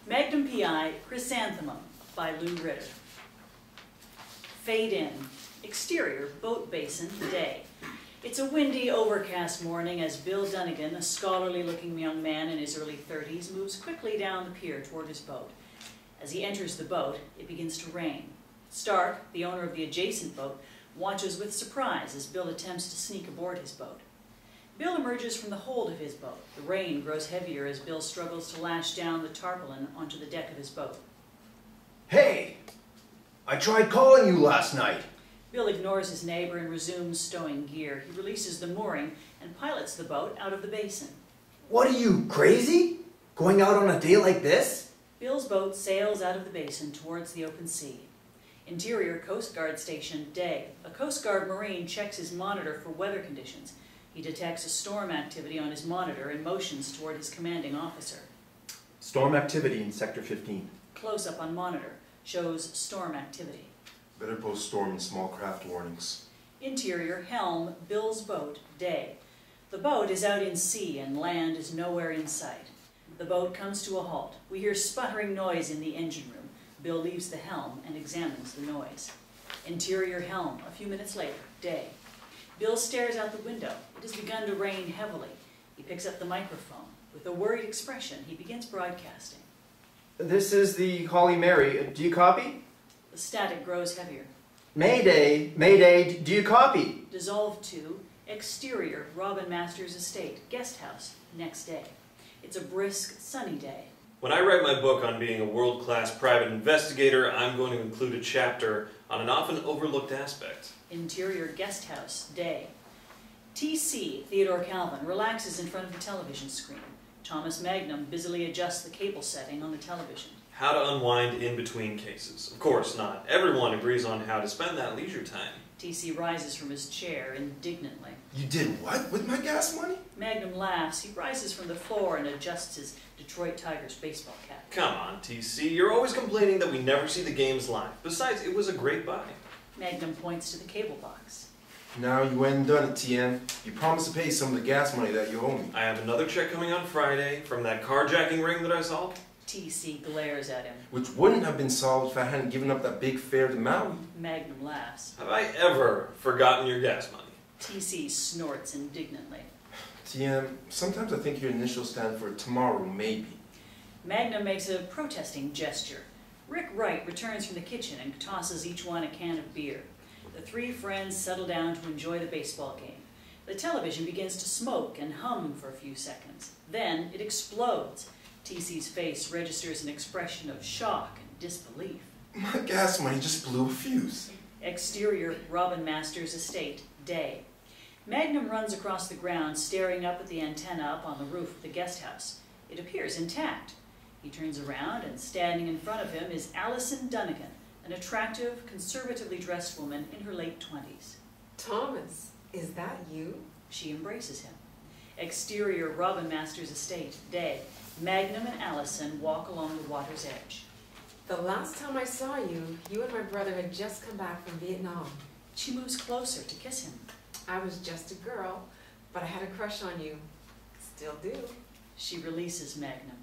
Magnum P.I. Chrysanthemum by Lew Ritter. Fade in. Exterior, boat basin, day. It's a windy, overcast morning as Bill Dunnigan, a scholarly-looking young man in his early 30s, moves quickly down the pier toward his boat. As he enters the boat, it begins to rain. Stark, the owner of the adjacent boat, watches with surprise as Bill attempts to sneak aboard his boat. Bill emerges from the hold of his boat. The rain grows heavier as Bill struggles to lash down the tarpaulin onto the deck of his boat. Hey! I tried calling you last night. Bill ignores his neighbor and resumes stowing gear. He releases the mooring and pilots the boat out of the basin. What are you, crazy? Going out on a day like this? Bill's boat sails out of the basin towards the open sea. Interior Coast Guard Station, day. A Coast Guard Marine checks his monitor for weather conditions. He detects a storm activity on his monitor and motions toward his commanding officer. Storm activity in Sector 15. Close-up on monitor shows storm activity. Better post storm and small craft warnings. Interior, helm, Bill's boat, day. The boat is out in sea and land is nowhere in sight. The boat comes to a halt. We hear sputtering noise in the engine room. Bill leaves the helm and examines the noise. Interior helm, a few minutes later, day. Bill stares out the window. It has begun to rain heavily. He picks up the microphone. With a worried expression, he begins broadcasting. This is the Holly Mary. Do you copy? The static grows heavier. Mayday! Mayday! Do you copy? Dissolved to exterior, Robin Masters Estate, guest house, next day. It's a brisk, sunny day. When I write my book on being a world-class private investigator, I'm going to include a chapter on an often overlooked aspect. Interior guest house, day. T.C. Theodore Calvin relaxes in front of the television screen. Thomas Magnum busily adjusts the cable setting on the television. How to unwind in between cases. Of course, not everyone agrees on how to spend that leisure time. T.C. rises from his chair indignantly. You did what with my gas money? Magnum laughs. He rises from the floor and adjusts his Detroit Tigers baseball cap. Come on, T.C. You're always complaining that we never see the games live. Besides, it was a great buy. Magnum points to the cable box. Now you went and done it, TM. You promised to pay some of the gas money that you owe me. I have another check coming on Friday from that carjacking ring that I saw. T.C. glares at him. Which wouldn't have been solved if I hadn't given up that big fare to Maui. Magnum laughs. Have I ever forgotten your gas money? T.C. snorts indignantly. TM, sometimes I think your initials stand for tomorrow, maybe. Magnum makes a protesting gesture. Rick Wright returns from the kitchen and tosses each one a can of beer. The three friends settle down to enjoy the baseball game. The television begins to smoke and hum for a few seconds. Then it explodes. T.C.'s face registers an expression of shock and disbelief. My gas money just blew a fuse. Exterior, Robin Masters Estate, day. Magnum runs across the ground, staring up at the antenna up on the roof of the guest house. It appears intact. He turns around, and standing in front of him is Allison Dunnigan, an attractive, conservatively dressed woman in her late 20s. Thomas, is that you? She embraces him. Exterior, Robin Masters Estate, day. Magnum and Allison walk along the water's edge. The last time I saw you, you and my brother had just come back from Vietnam. She moves closer to kiss him. I was just a girl, but I had a crush on you. Still do. She releases Magnum.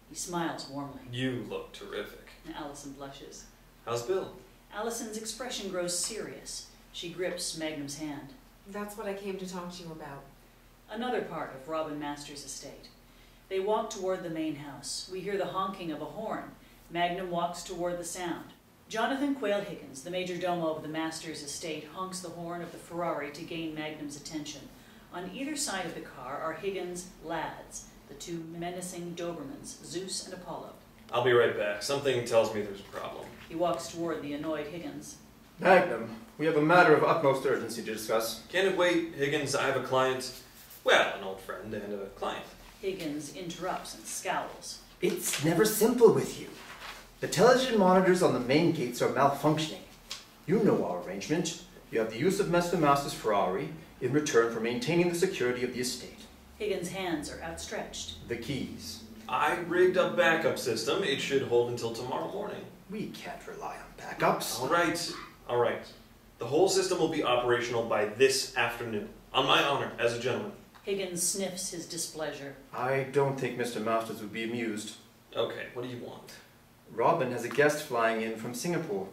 He smiles warmly. You look terrific. Allison blushes. How's Bill? Allison's expression grows serious. She grips Magnum's hand. That's what I came to talk to you about. Another part of Robin Masters' estate. They walk toward the main house. We hear the honking of a horn. Magnum walks toward the sound. Jonathan Quayle Higgins, the major domo of the Masters' estate, honks the horn of the Ferrari to gain Magnum's attention. On either side of the car are Higgins' lads, the two menacing Dobermans, Zeus and Apollo. I'll be right back. Something tells me there's a problem. He walks toward the annoyed Higgins. Magnum, we have a matter of utmost urgency to discuss. Can it wait, Higgins? I have a client. Well, an old friend and a client. Higgins interrupts and scowls. It's never simple with you. The television monitors on the main gates are malfunctioning. You know our arrangement. You have the use of Mr. Master's Ferrari in return for maintaining the security of the estate. Higgins' hands are outstretched. The keys. I rigged a backup system. It should hold until tomorrow morning. We can't rely on backups. All right. The whole system will be operational by this afternoon. On my honor, as a gentleman. Higgins sniffs his displeasure. I don't think Mr. Masters would be amused. Okay, what do you want? Robin has a guest flying in from Singapore.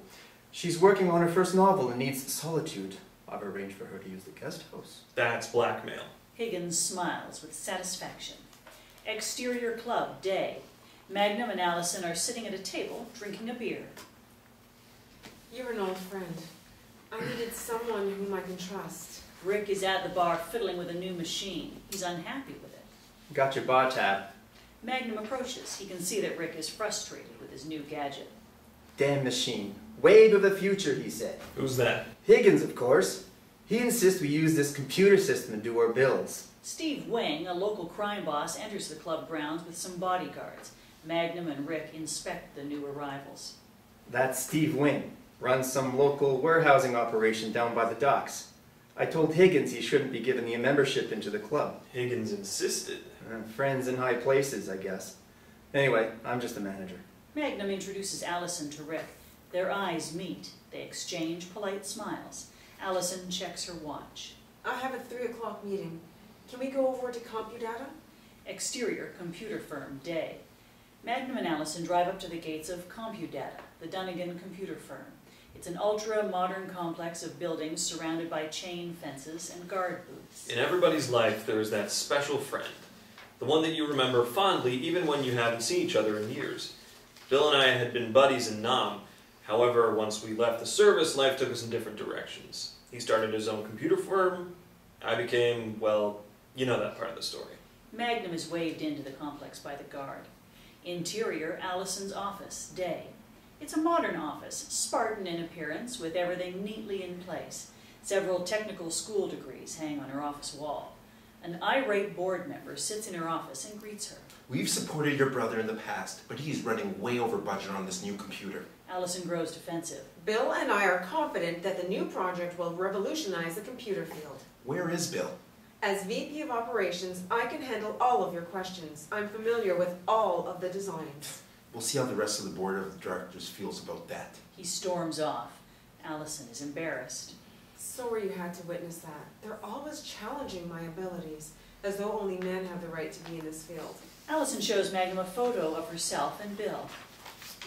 She's working on her first novel and needs solitude. I've arranged for her to use the guest house. That's blackmail. Higgins smiles with satisfaction. Exterior club, day. Magnum and Allison are sitting at a table, drinking a beer. You're an old friend. I needed someone whom I can trust. Rick is at the bar fiddling with a new machine. He's unhappy with it. Got your bar tab. Magnum approaches. He can see that Rick is frustrated with his new gadget. Damn machine. Wave of the future, he said. Who's that? Higgins, of course. He insists we use this computer system to do our bills. Steve Wing, a local crime boss, enters the club grounds with some bodyguards. Magnum and Rick inspect the new arrivals. That's Steve Wing. Runs some local warehousing operation down by the docks. I told Higgins he shouldn't be given the membership into the club. Higgins insisted. Friends in high places, I guess. Anyway, I'm just a manager. Magnum introduces Allison to Rick. Their eyes meet. They exchange polite smiles. Allison checks her watch. I have a 3 o'clock meeting. Can we go over to CompuData? Exterior computer firm, day. Magnum and Allison drive up to the gates of CompuData, the Dunnigan computer firm. It's an ultra-modern complex of buildings surrounded by chain fences and guard booths. In everybody's life, there is that special friend. The one that you remember fondly even when you haven't seen each other in years. Bill and I had been buddies in Nam. However, once we left the service, life took us in different directions. He started his own computer firm. I became, well, you know that part of the story. Magnum is waved into the complex by the guard. Interior, Allison's office, day. It's a modern office, Spartan in appearance, with everything neatly in place. Several technical school degrees hang on her office wall. An irate board member sits in her office and greets her. We've supported your brother in the past, but he's running way over budget on this new computer. Allison grows defensive. Bill and I are confident that the new project will revolutionize the computer field. Where is Bill? As VP of Operations, I can handle all of your questions. I'm familiar with all of the designs. We'll see how the rest of the board of directors feels about that. He storms off. Allison is embarrassed. Sorry you had to witness that. They're always challenging my abilities, as though only men have the right to be in this field. Allison shows Magnum a photo of herself and Bill.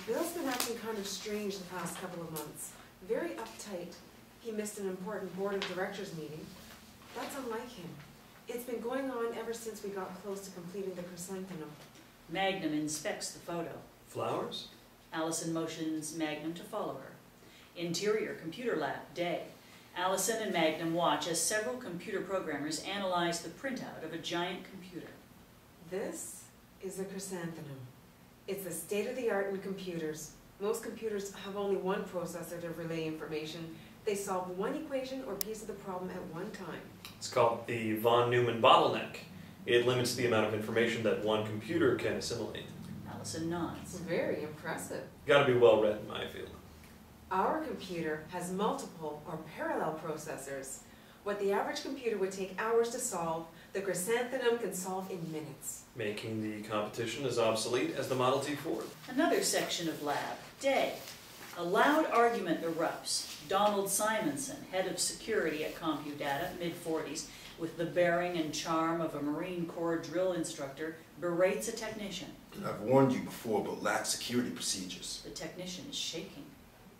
Bill's been acting kind of strange the past couple of months. Very uptight. He missed an important board of directors meeting. That's unlike him. It's been going on ever since we got close to completing the chrysanthemum. Magnum inspects the photo. Flowers? Allison motions Magnum to follow her. Interior computer lab, day. Allison and Magnum watch as several computer programmers analyze the printout of a giant computer. This is the chrysanthemum. It's the state-of-the-art in computers. Most computers have only one processor to relay information. They solve one equation or piece of the problem at one time. It's called the von Neumann bottleneck. It limits the amount of information that one computer can assimilate. Allison nods. Very impressive. Gotta be well read in my field. Our computer has multiple or parallel processors. What the average computer would take hours to solve, the chrysanthemum can solve in minutes. Making the competition as obsolete as the Model T Ford. Another section of lab, day. A loud argument erupts. Donald Simonson, head of security at CompuData, mid-40s, with the bearing and charm of a Marine Corps drill instructor, berates a technician. I've warned you before about lax security procedures. The technician is shaking.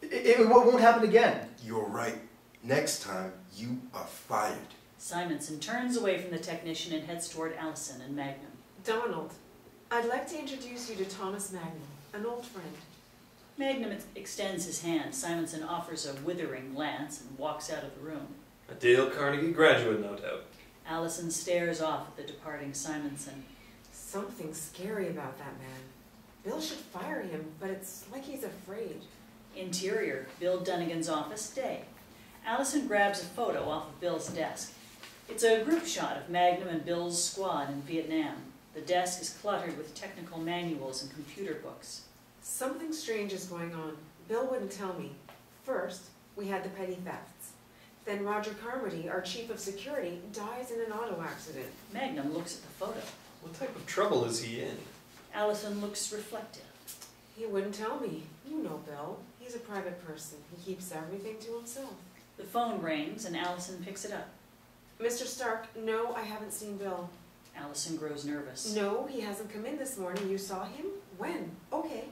It won't happen again. You're right. Next time, you are fired. Simonson turns away from the technician and heads toward Allison and Magnum. Donald, I'd like to introduce you to Thomas Magnum, an old friend. Magnum extends his hand. Simonson offers a withering glance and walks out of the room. A Dale Carnegie graduate, no doubt. Allison stares off at the departing Simonson. Something scary about that man. Bill should fire him, but it's like he's afraid. Interior, Bill Dunnigan's office, day. Allison grabs a photo off of Bill's desk. It's a group shot of Magnum and Bill's squad in Vietnam. The desk is cluttered with technical manuals and computer books. Something strange is going on. Bill wouldn't tell me. First, we had the petty thefts. Then Roger Carmody, our chief of security, dies in an auto accident. Magnum looks at the photo. What type of trouble is he in? Allison looks reflective. He wouldn't tell me. You know Bill. He's a private person. He keeps everything to himself. The phone rings and Allison picks it up. Mr. Stark, no, I haven't seen Bill. Allison grows nervous. No, he hasn't come in this morning. You saw him? When? Okay.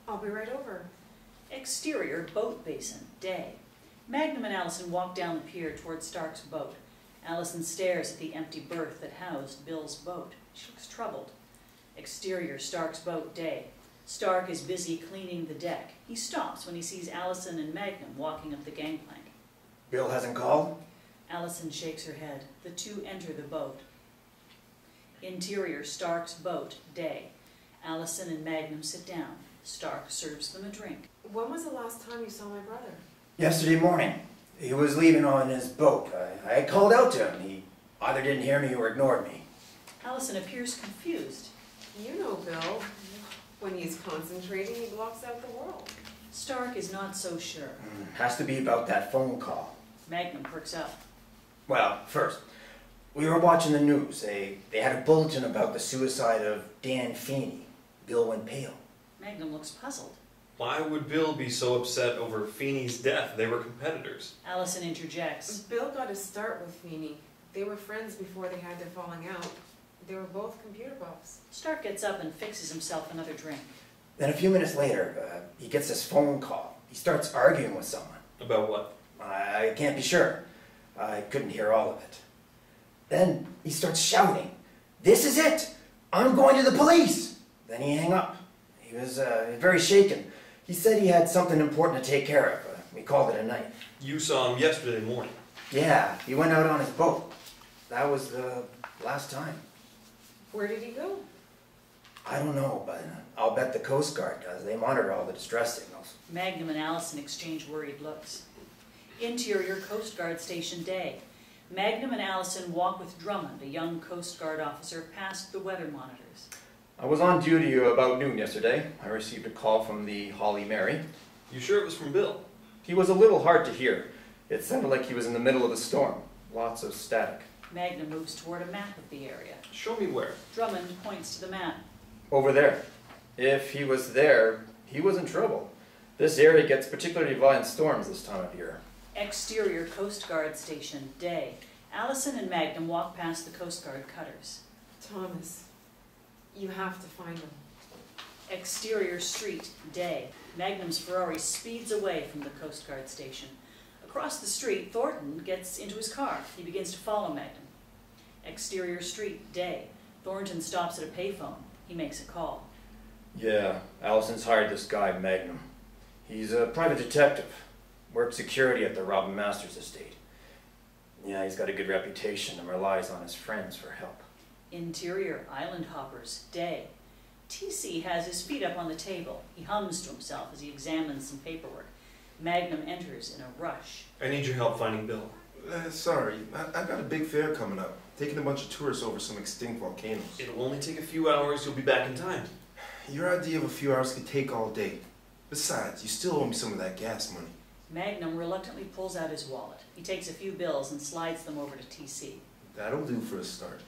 I'll be right over. Exterior boat basin, day. Magnum and Allison walk down the pier toward Stark's boat. Allison stares at the empty berth that housed Bill's boat. She looks troubled. Exterior Stark's boat, day. Stark is busy cleaning the deck. He stops when he sees Allison and Magnum walking up the gangplank. Bill hasn't called? Allison shakes her head. The two enter the boat. Interior Stark's boat, day. Allison and Magnum sit down. Stark serves them a drink. When was the last time you saw my brother? Yesterday morning. He was leaving on his boat. I called out to him. He either didn't hear me or ignored me. Allison appears confused. You know Bill. When he's concentrating, he blocks out the world. Stark is not so sure. Has to be about that phone call. Magnum perks up. Well, first, we were watching the news. They had a bulletin about the suicide of Dan Feeney. Bill went pale. Magnum looks puzzled. Why would Bill be so upset over Feeney's death? They were competitors. Allison interjects. Bill got his start with Feeney. They were friends before they had their falling out. They were both computer buffs. Stark gets up and fixes himself another drink. Then a few minutes later, he gets this phone call. He starts arguing with someone. About what? I can't be sure. I couldn't hear all of it. Then he starts shouting, "This is it! I'm going to the police!" Then he hung up. He was very shaken. He said he had something important to take care of. We called it a night. You saw him yesterday morning. Yeah, he went out on his boat. That was the last time. Where did he go? I don't know, but I'll bet the Coast Guard does. They monitor all the distress signals. Magnum and Allison exchange worried looks. Interior Coast Guard Station, day. Magnum and Allison walk with Drummond, a young Coast Guard officer, past the weather monitors. I was on duty about noon yesterday. I received a call from the Holly Mary. You sure it was from Bill? He was a little hard to hear. It sounded like he was in the middle of a storm. Lots of static. Magnum moves toward a map of the area. Show me where. Drummond points to the map. Over there. If he was there, he was in trouble. This area gets particularly violent storms this time of year. Exterior Coast Guard Station, day. Allison and Magnum walk past the Coast Guard cutters. Thomas, you have to find him. Exterior street, day. Magnum's Ferrari speeds away from the Coast Guard station. Across the street, Thornton gets into his car. He begins to follow Magnum. Exterior street, day. Thornton stops at a payphone. He makes a call. Yeah, Allison's hired this guy, Magnum. He's a private detective. Worked security at the Robin Masters estate. Yeah, he's got a good reputation and relies on his friends for help. Interior island hoppers, day. TC has his feet up on the table. He hums to himself as he examines some paperwork. Magnum enters in a rush. I need your help finding Bill. Sorry, I've got a big fair coming up. Taking a bunch of tourists over some extinct volcanoes. It'll only take a few hours. You'll be back in time. Your idea of a few hours could take all day. Besides, you still owe me some of that gas money. Magnum reluctantly pulls out his wallet. He takes a few bills and slides them over to TC. That'll do for a start.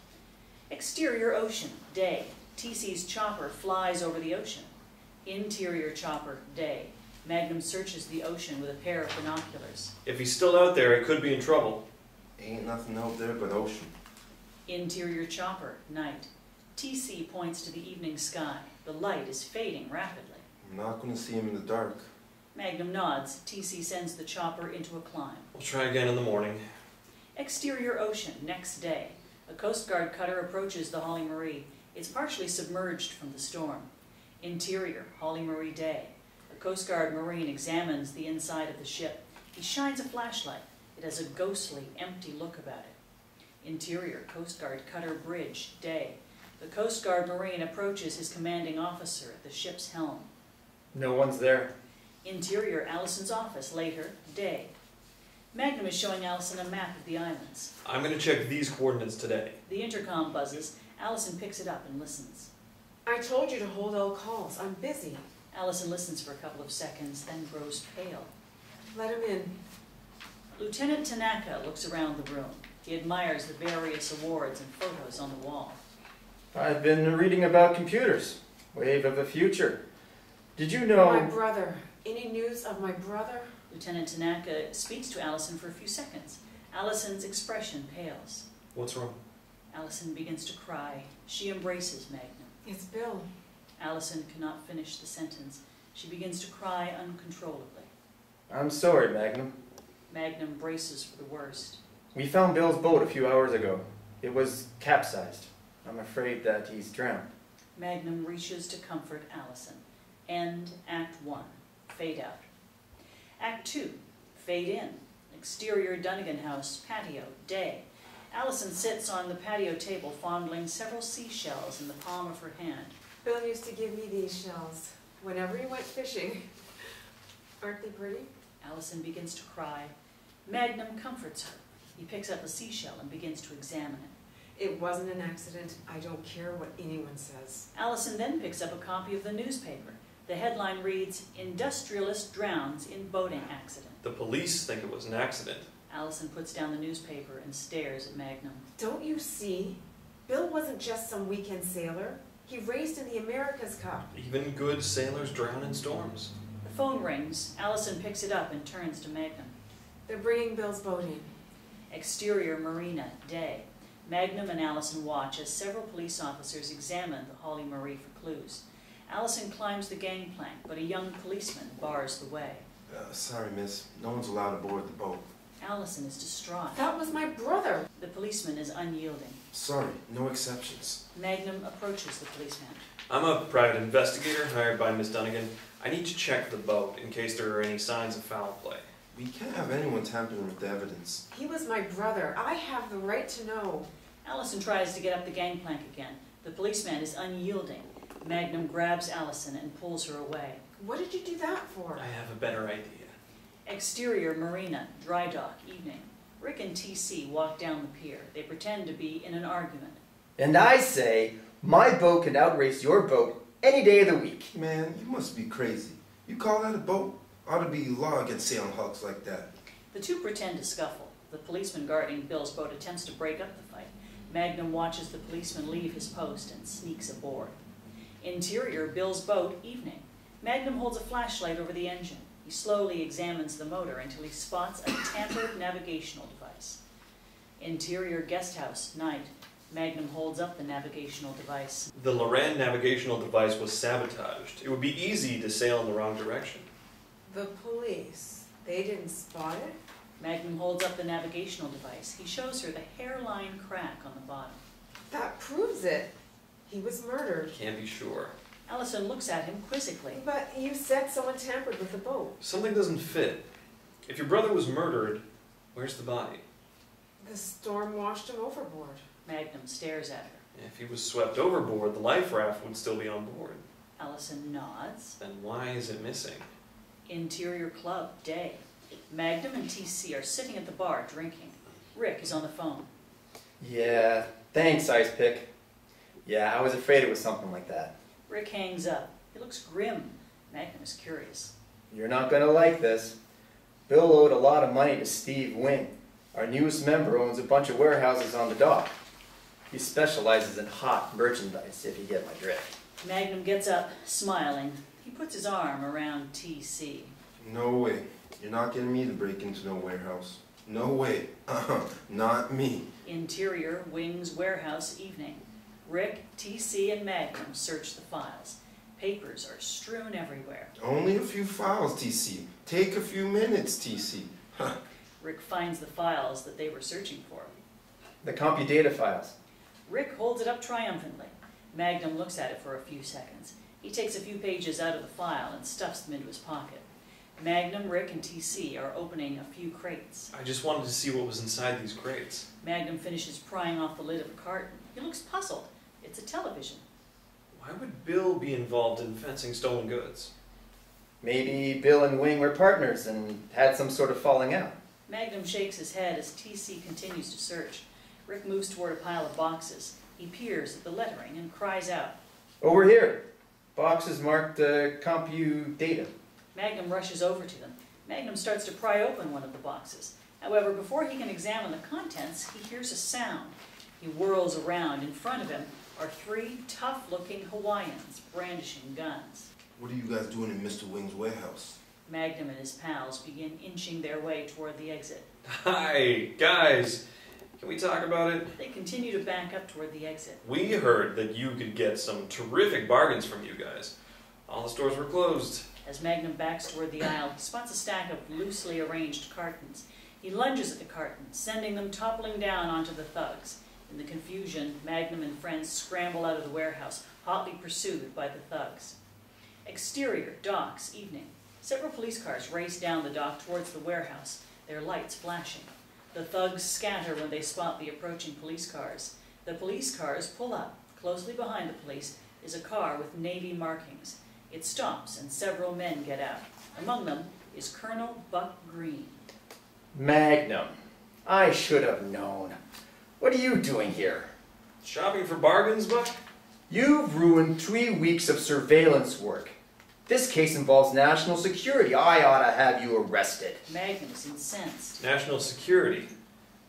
Exterior ocean, day. TC's chopper flies over the ocean. Interior chopper, day. Magnum searches the ocean with a pair of binoculars. If he's still out there, he could be in trouble. Ain't nothing out there but ocean. Interior chopper, night. TC points to the evening sky. The light is fading rapidly. I'm not going to see him in the dark. Magnum nods. TC sends the chopper into a climb. We'll try again in the morning. Exterior ocean, next day. A Coast Guard cutter approaches the Holly Marie. It's partially submerged from the storm. Interior, Holly Marie, day. A Coast Guard Marine examines the inside of the ship. He shines a flashlight. It has a ghostly, empty look about it. Interior, Coast Guard cutter bridge, day. The Coast Guard Marine approaches his commanding officer at the ship's helm. No one's there. Interior, Allison's office, later, day. Magnum is showing Allison a map of the islands. I'm going to check these coordinates today. The intercom buzzes. Allison picks it up and listens. I told you to hold all calls. I'm busy. Allison listens for a couple of seconds, then grows pale. Let him in. Lieutenant Tanaka looks around the room. He admires the various awards and photos on the wall. I've been reading about computers. Wave of the future. Did you know... My brother. Any news of my brother? Lieutenant Tanaka speaks to Allison for a few seconds. Allison's expression pales. What's wrong? Allison begins to cry. She embraces Magnum. It's Bill. Allison cannot finish the sentence. She begins to cry uncontrollably. I'm sorry, Magnum. Magnum braces for the worst. We found Bill's boat a few hours ago. It was capsized. I'm afraid that he's drowned. Magnum reaches to comfort Allison. End Act 1. Fade out. Act 2. Fade in. Exterior Dunnigan house, patio, day. Allison sits on the patio table fondling several seashells in the palm of her hand. Bill used to give me these shells whenever he went fishing. Aren't they pretty? Allison begins to cry. Magnum comforts her. He picks up a seashell and begins to examine it. It wasn't an accident. I don't care what anyone says. Allison then picks up a copy of the newspaper. The headline reads, "Industrialist drowns in boating accident." The police think it was an accident. Allison puts down the newspaper and stares at Magnum. Don't you see? Bill wasn't just some weekend sailor. He raced in the America's Cup. Even good sailors drown in storms. The phone rings. Allison picks it up and turns to Magnum. They're bringing Bill's boat in. Exterior marina, day. Magnum and Allison watch as several police officers examine the Holly Marie for clues. Allison climbs the gangplank, but a young policeman bars the way. Sorry, miss. No one's allowed aboard the boat. Allison is distraught. That was my brother. The policeman is unyielding. Sorry, no exceptions. Magnum approaches the policeman. I'm a private investigator hired by Miss Dunnigan. I need to check the boat in case there are any signs of foul play. We can't have anyone tampering with the evidence. He was my brother. I have the right to know. Allison tries to get up the gangplank again. The policeman is unyielding. Magnum grabs Allison and pulls her away. What did you do that for? I have a better idea. Exterior marina, dry dock, evening. Rick and TC walk down the pier. They pretend to be in an argument. And I say, my boat can outrace your boat any day of the week. Man, you must be crazy. You call that a boat? Ought to be law against sailing hulks like that. The two pretend to scuffle. The policeman guarding Bill's boat attempts to break up the fight. Magnum watches the policeman leave his post and sneaks aboard. Interior, Bill's boat, evening. Magnum holds a flashlight over the engine. He slowly examines the motor until he spots a tampered navigational device. Interior guest house, night. Magnum holds up the navigational device. The Loran navigational device was sabotaged. It would be easy to sail in the wrong direction. The police. They didn't spot it? Magnum holds up the navigational device. He shows her the hairline crack on the bottom. That proves it. He was murdered. Can't be sure. Allison looks at him quizzically. But you said someone tampered with the boat. Something doesn't fit. If your brother was murdered, where's the body? The storm washed him overboard. Magnum stares at her. If he was swept overboard, the life raft would still be on board. Allison nods. Then why is it missing? Interior club, day. Magnum and TC are sitting at the bar drinking. Rick is on the phone. Yeah, thanks, Ice Pick. Yeah, I was afraid it was something like that. Rick hangs up. He looks grim. Magnum is curious. You're not gonna like this. Bill owed a lot of money to Steve Wing. Our newest member owns a bunch of warehouses on the dock. He specializes in hot merchandise, if you get my drift. Magnum gets up, smiling. He puts his arm around TC. No way. You're not getting me to break into no warehouse. No way. Not me. Interior, Wing's warehouse, evening. Rick, TC, and Magnum search the files. Papers are strewn everywhere. Only a few files, TC. Take a few minutes, TC. Rick finds the files that they were searching for. The CompuData files. Rick holds it up triumphantly. Magnum looks at it for a few seconds. He takes a few pages out of the file and stuffs them into his pocket. Magnum, Rick, and TC are opening a few crates. I just wanted to see what was inside these crates. Magnum finishes prying off the lid of a carton. He looks puzzled. It's a television. Why would Bill be involved in fencing stolen goods? Maybe Bill and Wing were partners and had some sort of falling out. Magnum shakes his head as TC continues to search. Rick moves toward a pile of boxes. He peers at the lettering and cries out. Over here. Boxes marked CompuData. Magnum rushes over to them. Magnum starts to pry open one of the boxes. However, before he can examine the contents, he hears a sound. He whirls around. In front of him are three tough-looking Hawaiians brandishing guns. What are you guys doing in Mr. Wing's warehouse? Magnum and his pals begin inching their way toward the exit. Hi, guys. Can we talk about it? They continue to back up toward the exit. We heard that you could get some terrific bargains from you guys. All the stores were closed. As Magnum backs toward the aisle, he spots a stack of loosely arranged cartons. He lunges at the cartons, sending them toppling down onto the thugs. In the confusion, Magnum and friends scramble out of the warehouse, hotly pursued by the thugs. Exterior, docks, evening. Several police cars race down the dock towards the warehouse, their lights flashing. The thugs scatter when they spot the approaching police cars. The police cars pull up. Closely behind the police is a car with navy markings. It stops and several men get out. Among them is Colonel Buck Green. Magnum, I should have known. What are you doing here? Shopping for bargains, Buck? You've ruined 3 weeks of surveillance work. This case involves national security. I ought to have you arrested. Magnum's incensed. National security.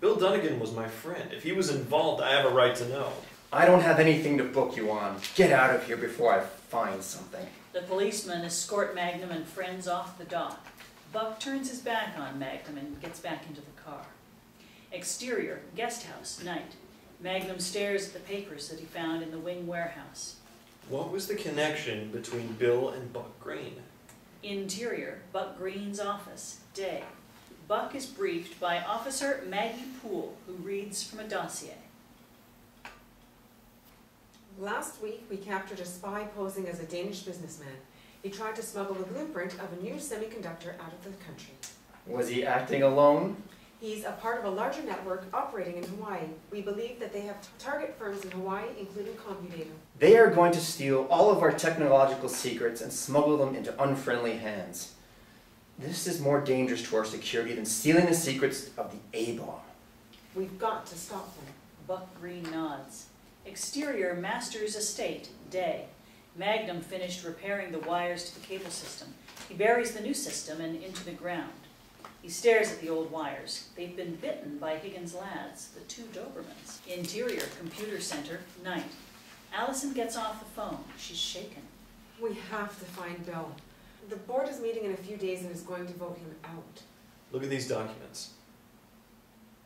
Bill Dunnigan was my friend. If he was involved, I have a right to know. I don't have anything to book you on. Get out of here before I find something. The policemen escort Magnum and friends off the dock. Buck turns his back on Magnum and gets back into the car. Exterior, guest house, night. Magnum stares at the papers that he found in the wing warehouse. What was the connection between Bill and Buck Green? Interior, Buck Green's office, day. Buck is briefed by Officer Maggie Poole, who reads from a dossier. Last week, we captured a spy posing as a Danish businessman. He tried to smuggle the blueprint of a new semiconductor out of the country. Was he acting alone? He's a part of a larger network operating in Hawaii. We believe that they have target firms in Hawaii, including Compudata. They are going to steal all of our technological secrets and smuggle them into unfriendly hands. This is more dangerous to our security than stealing the secrets of the A-bomb. We've got to stop them. Buck Green nods. Exterior, Master's estate, day. Magnum finished repairing the wires to the cable system. He buries the new system and into the ground. He stares at the old wires. They've been bitten by Higgins' lads, the 2 Dobermans. Interior, computer center, night. Allison gets off the phone. She's shaken. We have to find Bill. The board is meeting in a few days and is going to vote him out. Look at these documents.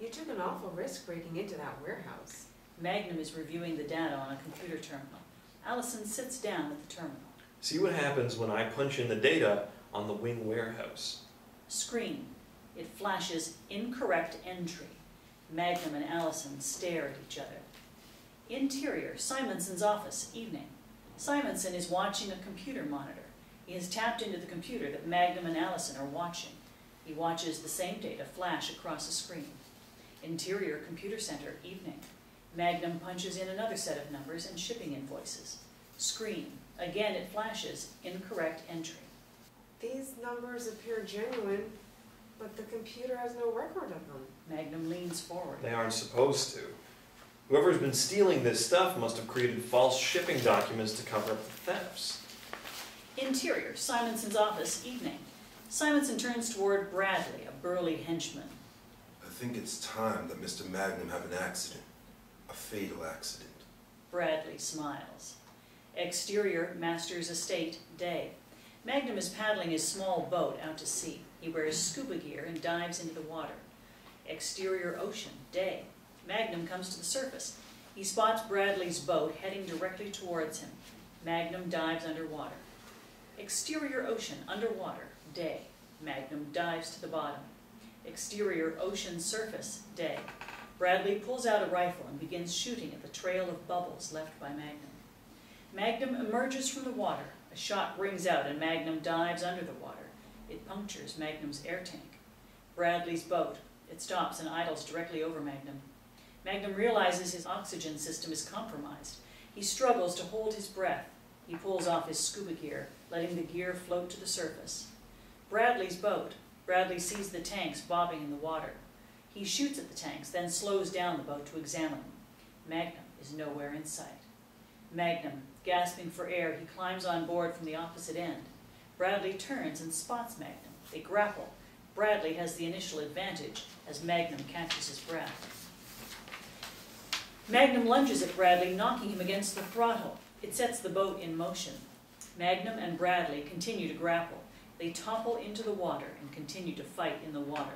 You took an awful risk breaking into that warehouse. Magnum is reviewing the data on a computer terminal. Allison sits down at the terminal. See what happens when I punch in the data on the wing warehouse. Screen. It flashes incorrect entry. Magnum and Allison stare at each other. Interior, Simonson's office, evening. Simonson is watching a computer monitor. He has tapped into the computer that Magnum and Allison are watching. He watches the same data flash across a screen. Interior, computer center, evening. Magnum punches in another set of numbers and shipping invoices. Screen. Again it flashes incorrect entry. These numbers appear genuine, but the computer has no record of them. Magnum leans forward. They aren't supposed to. Whoever's been stealing this stuff must have created false shipping documents to cover up the thefts. Interior, Simonson's office, evening. Simonson turns toward Bradley, a burly henchman. I think it's time that Mr. Magnum have an accident. A fatal accident. Bradley smiles. Exterior, Master's estate, day. Magnum is paddling his small boat out to sea. He wears scuba gear and dives into the water. Exterior, ocean, day. Magnum comes to the surface. He spots Bradley's boat heading directly towards him. Magnum dives underwater. Exterior, ocean, underwater, day. Magnum dives to the bottom. Exterior, ocean, surface, day. Bradley pulls out a rifle and begins shooting at the trail of bubbles left by Magnum. Magnum emerges from the water. A shot rings out and Magnum dives under the water. It punctures Magnum's air tank. Bradley's boat. It stops and idles directly over Magnum. Magnum realizes his oxygen system is compromised. He struggles to hold his breath. He pulls off his scuba gear, letting the gear float to the surface. Bradley's boat. Bradley sees the tanks bobbing in the water. He shoots at the tanks, then slows down the boat to examine them. Magnum is nowhere in sight. Magnum, gasping for air, he climbs on board from the opposite end. Bradley turns and spots Magnum. They grapple. Bradley has the initial advantage as Magnum catches his breath. Magnum lunges at Bradley, knocking him against the throttle. It sets the boat in motion. Magnum and Bradley continue to grapple. They topple into the water and continue to fight in the water.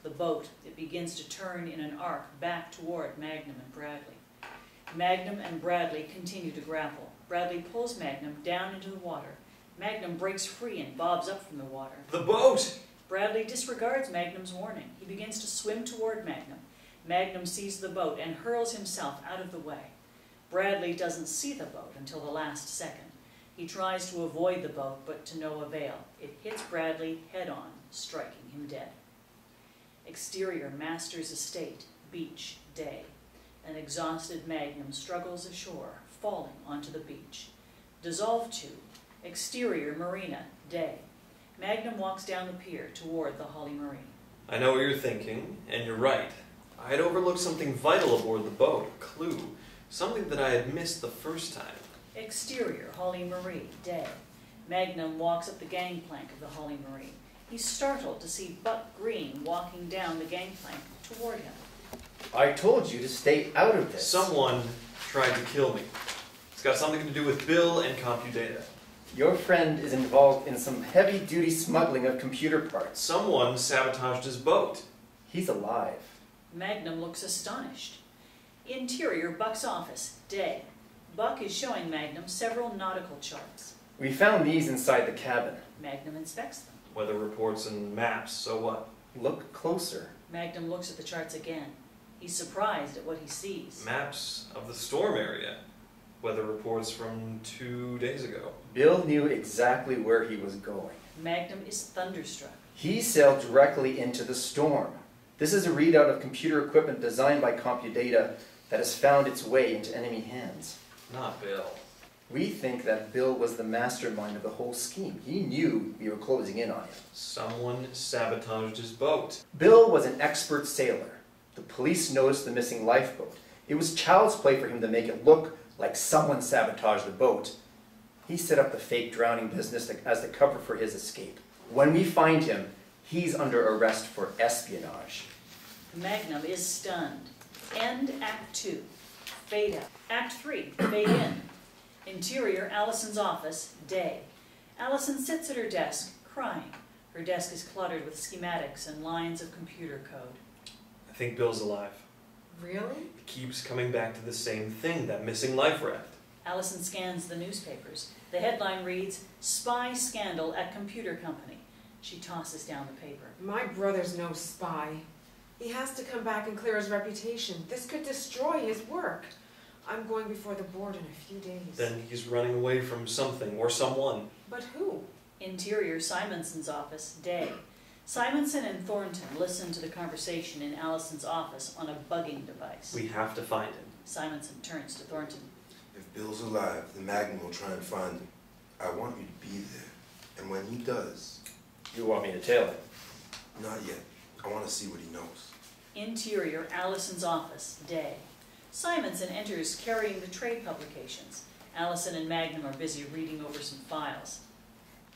The boat, it begins to turn in an arc back toward Magnum and Bradley. Magnum and Bradley continue to grapple. Bradley pulls Magnum down into the water. Magnum breaks free and bobs up from the water. The boat! Bradley disregards Magnum's warning. He begins to swim toward Magnum. Magnum sees the boat and hurls himself out of the way. Bradley doesn't see the boat until the last second. He tries to avoid the boat, but to no avail. It hits Bradley head-on, striking him dead. Exterior, Master's estate, beach, day. An exhausted Magnum struggles ashore, falling onto the beach. Dissolved to, exterior, marina, day. Magnum walks down the pier toward the Holly Marine. I know what you're thinking, and you're right. I had overlooked something vital aboard the boat, a clue, something that I had missed the first time. Exterior, Holly Marie, day. Magnum walks up the gangplank of the Holly Marie. He's startled to see Buck Green walking down the gangplank toward him. I told you to stay out of this. Someone tried to kill me. It's got something to do with Bill and CompuData. Your friend is involved in some heavy-duty smuggling of computer parts. Someone sabotaged his boat. He's alive. Magnum looks astonished. Interior, Buck's office, day. Buck is showing Magnum several nautical charts. We found these inside the cabin. Magnum inspects them. Weather reports and maps, so what? Look closer. Magnum looks at the charts again. He's surprised at what he sees. Maps of the storm area. Weather reports from 2 days ago. Bill knew exactly where he was going. Magnum is thunderstruck. He sailed directly into the storm. This is a readout of computer equipment designed by CompuData that has found its way into enemy hands. Not Bill. We think that Bill was the mastermind of the whole scheme. He knew we were closing in on him. Someone sabotaged his boat. Bill was an expert sailor. The police noticed the missing lifeboat. It was child's play for him to make it look like someone sabotaged the boat. He set up the fake drowning business as the cover for his escape. When we find him, he's under arrest for espionage. Magnum is stunned. End Act 2. Fade out. Act 3. Fade in. Interior, Allison's office, day. Allison sits at her desk, crying. Her desk is cluttered with schematics and lines of computer code. I think Bill's alive. Really? It keeps coming back to the same thing, that missing life raft. Allison scans the newspapers. The headline reads, Spy Scandal at Computer Company. She tosses down the paper. My brother's no spy. He has to come back and clear his reputation. This could destroy his work. I'm going before the board in a few days. Then he's running away from something or someone. But who? Interior, Simonson's office, day. Simonson and Thornton listen to the conversation in Allison's office on a bugging device. We have to find him. Simonson turns to Thornton. If Bill's alive, the Magnum will try and find him. I want you to be there. And when he does... You want me to tail him? Not yet. I want to see what he knows. Interior, Allison's office, day. Simonson enters carrying the trade publications. Allison and Magnum are busy reading over some files.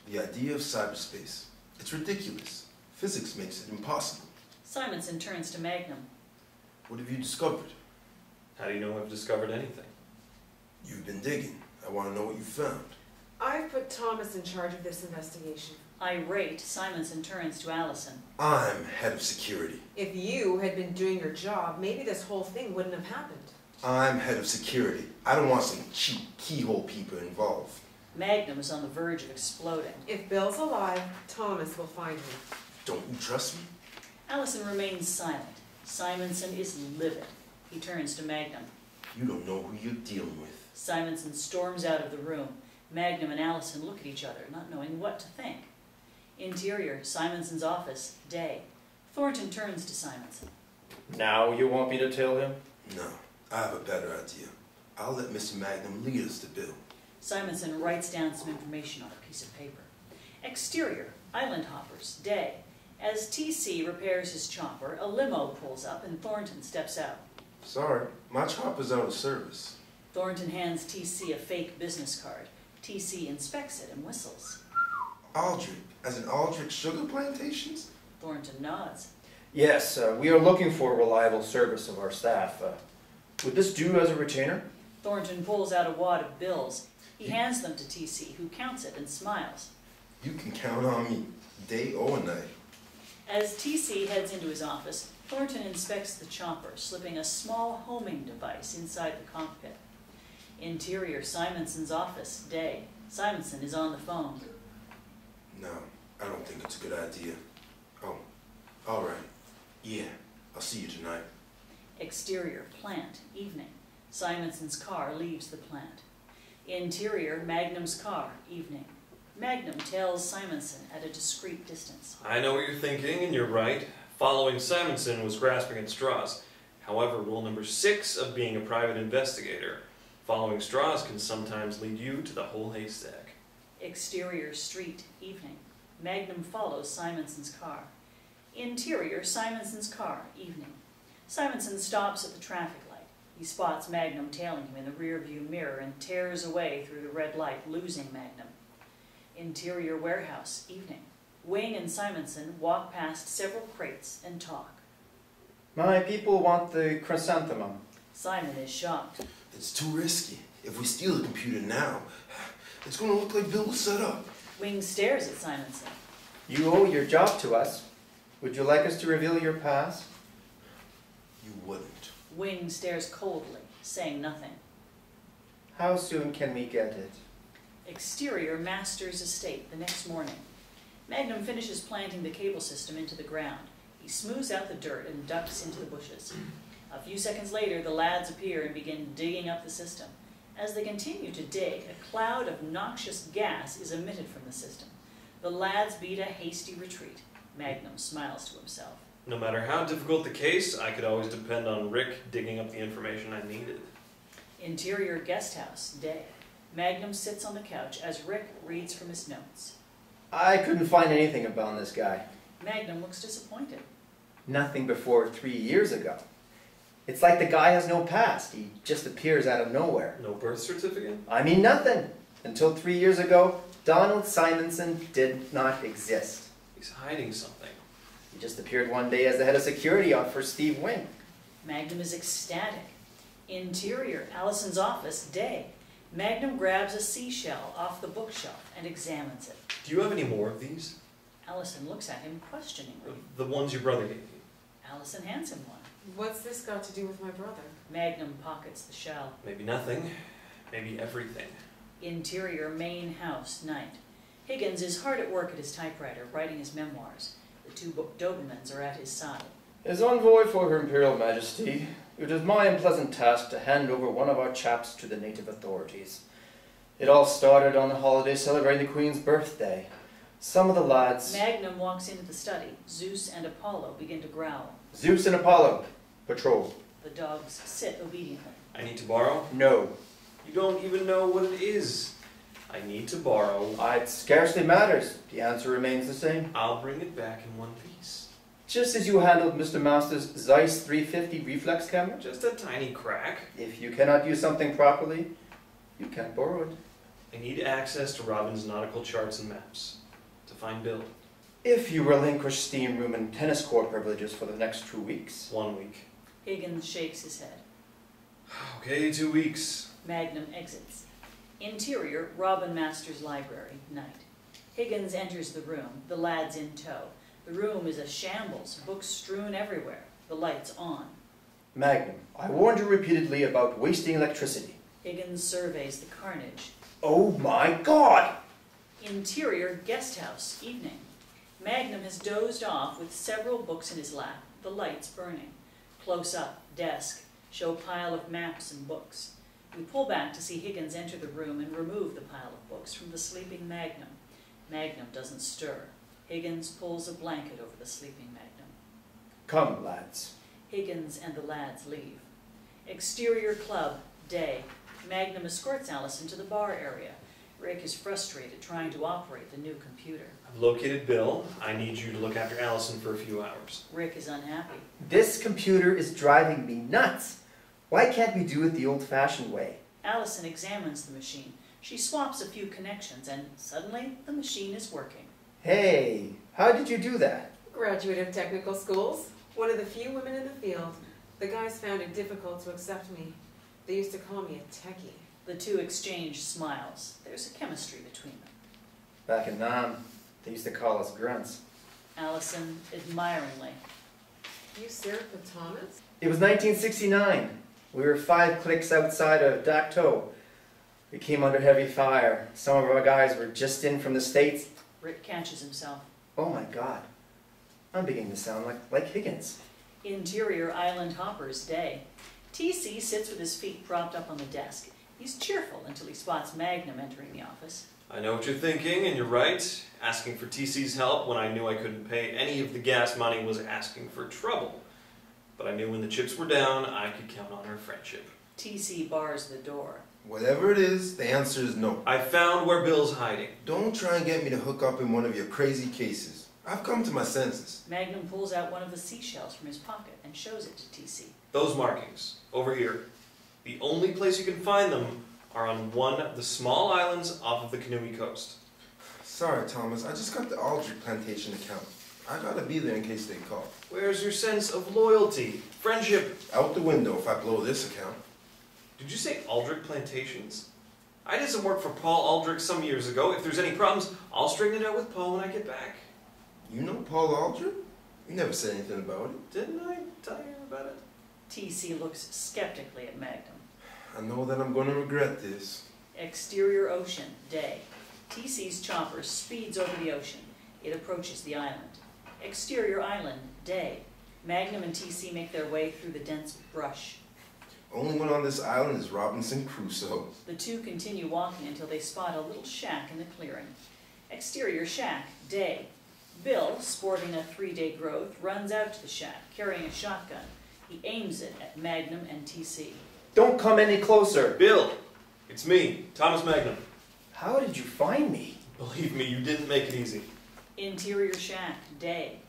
The idea of cyberspace. It's ridiculous. Physics makes it impossible. Simonson turns to Magnum. What have you discovered? How do you know I've discovered anything? You've been digging. I want to know what you found. I've put Thomas in charge of this investigation. Irate, Simonson turns to Allison. I'm head of security. If you had been doing your job, maybe this whole thing wouldn't have happened. I'm head of security. I don't want some cheap keyhole people involved. Magnum is on the verge of exploding. If Bill's alive, Thomas will find him. Don't you trust me? Allison remains silent. Simonson is livid. He turns to Magnum. You don't know who you're dealing with. Simonson storms out of the room. Magnum and Allison look at each other, not knowing what to think. Interior, Simonson's office, day. Thornton turns to Simonson. Now you want me to tail him? No, I have a better idea. I'll let Mr. Magnum lead us to Bill. Simonson writes down some information on a piece of paper. Exterior, Island Hoppers, day. As TC repairs his chopper, a limo pulls up and Thornton steps out. Sorry, my chopper's out of service. Thornton hands TC a fake business card. TC inspects it and whistles. Aldrich, as in Aldrich Sugar Plantations? Thornton nods. Yes, we are looking for reliable service of our staff. Would this do as a retainer? Thornton pulls out a wad of bills. He hands them to TC, who counts it and smiles. You can count on me, day or night. As TC heads into his office, Thornton inspects the chopper, slipping a small homing device inside the cockpit. Interior, Simonson's office, day. Simonson is on the phone. No, I don't think it's a good idea. Oh, all right. Yeah, I'll see you tonight. Exterior, plant, evening. Simonson's car leaves the plant. Interior, Magnum's car, evening. Magnum tails Simonson at a discreet distance. I know what you're thinking, and you're right. Following Simonson was grasping at straws. However, rule number 6 of being a private investigator, following straws can sometimes lead you to the whole haystack. Exterior, street, evening. Magnum follows Simonson's car. Interior, Simonson's car, evening. Simonson stops at the traffic light. He spots Magnum tailing him in the rearview mirror and tears away through the red light, losing Magnum. Interior warehouse, evening. Wing and Simonson walk past several crates and talk. My people want the chrysanthemum. Simon is shocked. It's too risky. If we steal the computer now, it's going to look like Bill was set up. Wing stares at Simonson. You owe your job to us. Would you like us to reveal your past? You wouldn't. Wing stares coldly, saying nothing. How soon can we get it? Exterior, Master's estate, the next morning. Magnum finishes planting the cable system into the ground. He smooths out the dirt and ducks into the bushes. A few seconds later, the lads appear and begin digging up the system. As they continue to dig, a cloud of noxious gas is emitted from the system. The lads beat a hasty retreat. Magnum smiles to himself. No matter how difficult the case, I could always depend on Rick digging up the information I needed. Interior guest house, day. Magnum sits on the couch as Rick reads from his notes. I couldn't find anything about this guy. Magnum looks disappointed. Nothing before 3 years ago. It's like the guy has no past. He just appears out of nowhere. No birth certificate? I mean nothing. Until 3 years ago, Donald Simonson did not exist. He's hiding something. He just appeared one day as the head of security for Steve Wing. Magnum is ecstatic. Interior, Allison's office, day. Magnum grabs a seashell off the bookshelf and examines it. Do you have any more of these? Allison looks at him questioningly. The ones your brother gave you? Allison hands him one. What's this got to do with my brother? Magnum pockets the shell. Maybe nothing. Maybe everything. Interior, main house, night. Higgins is hard at work at his typewriter, writing his memoirs. The two Dobermans are at his side. As envoy for Her Imperial Majesty, it is my unpleasant task to hand over one of our chaps to the native authorities. It all started on the holiday celebrating the Queen's birthday. Some of the lads... Magnum walks into the study. Zeus and Apollo begin to growl. Zeus and Apollo, patrol. The dogs sit obediently. I need to borrow? No. You don't even know what it is. I need to borrow. It scarcely matters. The answer remains the same. I'll bring it back in one piece. Just as you handled Mr. Master's Zeiss 350 reflex camera. Just a tiny crack. If you cannot use something properly, you can't borrow it. I need access to Robin's nautical charts and maps. To find Bill. If you relinquish steam room and tennis court privileges for the next 2 weeks. 1 week. Higgins shakes his head. Okay, 2 weeks. Magnum exits. Interior, Robin Master's library, night. Higgins enters the room, the lads in tow. The room is a shambles, books strewn everywhere, the lights on. Magnum, I warned you repeatedly about wasting electricity. Higgins surveys the carnage. Oh my God! Interior, guest house, evening. Magnum has dozed off with several books in his lap, the lights burning. Close up, desk, show pile of maps and books. We pull back to see Higgins enter the room and remove the pile of books from the sleeping Magnum. Magnum doesn't stir. Higgins pulls a blanket over the sleeping Magnum. Come, lads. Higgins and the lads leave. Exterior club, day. Magnum escorts Allison to the bar area. Rick is frustrated trying to operate the new computer. I've located Bill. I need you to look after Allison for a few hours. Rick is unhappy. This computer is driving me nuts. Why can't we do it the old-fashioned way? Allison examines the machine. She swaps a few connections and suddenly the machine is working. Hey, how did you do that? Graduate of technical schools. One of the few women in the field. The guys found it difficult to accept me. They used to call me a techie. The two exchange smiles. There's a chemistry between them. Back in Nam, they used to call us grunts. Allison admiringly. You served with Thomas? It was 1969. We were 5 clicks outside of Dacto. We came under heavy fire. Some of our guys were just in from the States. Rick catches himself. Oh my God. I'm beginning to sound like Higgins. Interior Island Hopper's day. TC sits with his feet propped up on the desk. He's cheerful until he spots Magnum entering the office. I know what you're thinking, and you're right. Asking for TC's help when I knew I couldn't pay any of the gas money was asking for trouble. But I knew when the chips were down, I could count on our friendship. TC bars the door. Whatever it is, the answer is no. I found where Bill's hiding. Don't try and get me to hook up in one of your crazy cases. I've come to my senses. Magnum pulls out one of the seashells from his pocket and shows it to TC. Those markings, over here. The only place you can find them are on one of the small islands off of the Kanui coast. Sorry, Thomas. I just got the Aldrich Plantation account. I gotta be there in case they call. Where's your sense of loyalty, friendship? Out the window if I blow this account. Did you say Aldrich Plantations? I did some work for Paul Aldrich some years ago. If there's any problems, I'll straighten it out with Paul when I get back. You know Paul Aldrich? You never said anything about it. Didn't I tell you about it? TC looks skeptically at Magnum. I know that I'm gonna regret this. Exterior ocean, day. TC's chopper speeds over the ocean. It approaches the island. Exterior island, day. Magnum and TC make their way through the dense brush. Only one on this island is Robinson Crusoe. The two continue walking until they spot a little shack in the clearing. Exterior shack, day. Bill, sporting a 3-day growth, runs out to the shack, carrying a shotgun. He aims it at Magnum and TC. Don't come any closer. Bill, it's me, Thomas Magnum. How did you find me? Believe me, you didn't make it easy. Interior shack, day.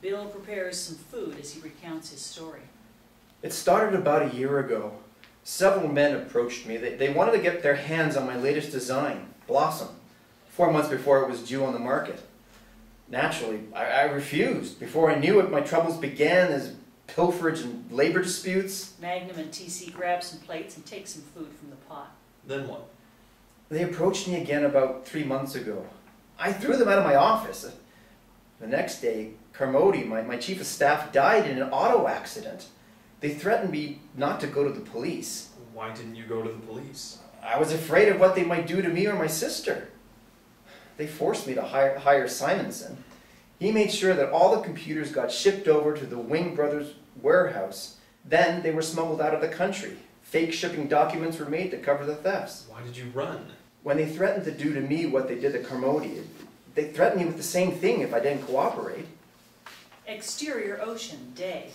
Bill prepares some food as he recounts his story. It started about a year ago. Several men approached me. They wanted to get their hands on my latest design, Blossom, 4 months before it was due on the market. Naturally, I refused. Before I knew it, my troubles began as pilferage and labor disputes. Magnum and TC grab some plates and take some food from the pot. Then what? They approached me again about 3 months ago. I threw them out of my office. The next day, Carmody, my chief of staff, died in an auto accident. They threatened me not to go to the police. Why didn't you go to the police? I was afraid of what they might do to me or my sister. They forced me to hire Simonson. He made sure that all the computers got shipped over to the Wing Brothers warehouse. Then they were smuggled out of the country. Fake shipping documents were made to cover the thefts. Why did you run? When they threatened to do to me what they did to Carmody, they threatened me with the same thing if I didn't cooperate. Exterior ocean, day.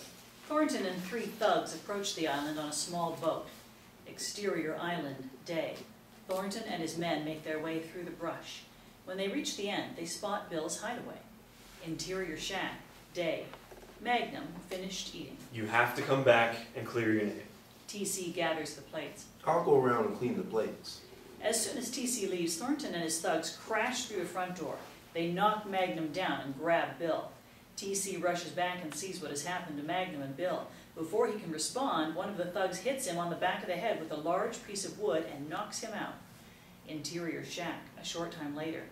Thornton and 3 thugs approach the island on a small boat. Exterior island, day. Thornton and his men make their way through the brush. When they reach the end, they spot Bill's hideaway. Interior shack, day. Magnum finished eating. You have to come back and clear your name. TC gathers the plates. I'll go around and clean the plates. As soon as TC leaves, Thornton and his thugs crash through the front door. They knock Magnum down and grab Bill. TC rushes back and sees what has happened to Magnum and Bill. Before he can respond, one of the thugs hits him on the back of the head with a large piece of wood and knocks him out. Interior shack, a short time later.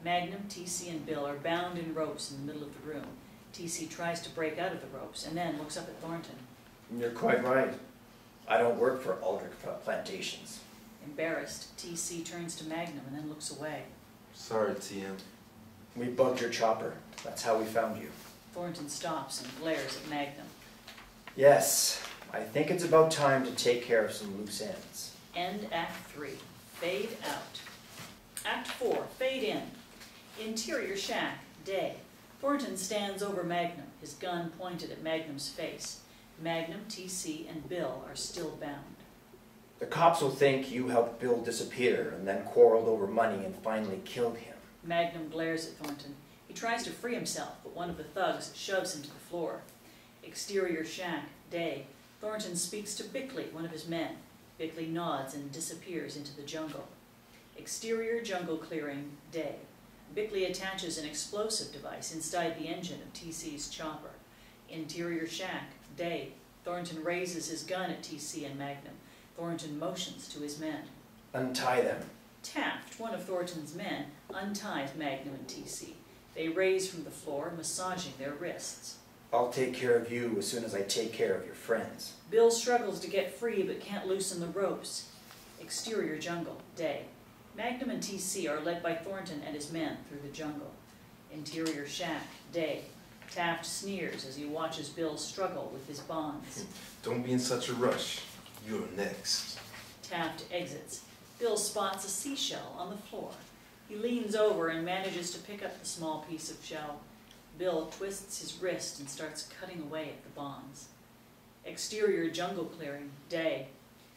Magnum, TC, and Bill are bound in ropes in the middle of the room. TC tries to break out of the ropes and then looks up at Thornton. You're quite right. I don't work for Aldrich Plantations. Embarrassed, TC turns to Magnum and then looks away. Sorry, TM. We bugged your chopper. That's how we found you. Thornton stops and glares at Magnum. Yes, I think it's about time to take care of some loose ends. End Act 3. Fade out. Act 4. Fade in. Interior shack, day. Thornton stands over Magnum, his gun pointed at Magnum's face. Magnum, TC, and Bill are still bound. The cops will think you helped Bill disappear and then quarreled over money and finally killed him. Magnum glares at Thornton. He tries to free himself, but one of the thugs shoves him to the floor. Exterior shack, day. Thornton speaks to Bickley, one of his men. Bickley nods and disappears into the jungle. Exterior jungle clearing, day. Bickley attaches an explosive device inside the engine of TC's chopper. Interior shack, day. Thornton raises his gun at TC and Magnum. Thornton motions to his men. Untie them. Taft, one of Thornton's men, unties Magnum and TC. They raise from the floor, massaging their wrists. I'll take care of you as soon as I take care of your friends. Bill struggles to get free but can't loosen the ropes. Exterior jungle, day. Magnum and TC are led by Thornton and his men through the jungle. Interior shack, day. Taft sneers as he watches Bill struggle with his bonds. Don't be in such a rush. You're next. Taft exits. Bill spots a seashell on the floor. He leans over and manages to pick up the small piece of shell. Bill twists his wrist and starts cutting away at the bonds. Exterior jungle clearing, day.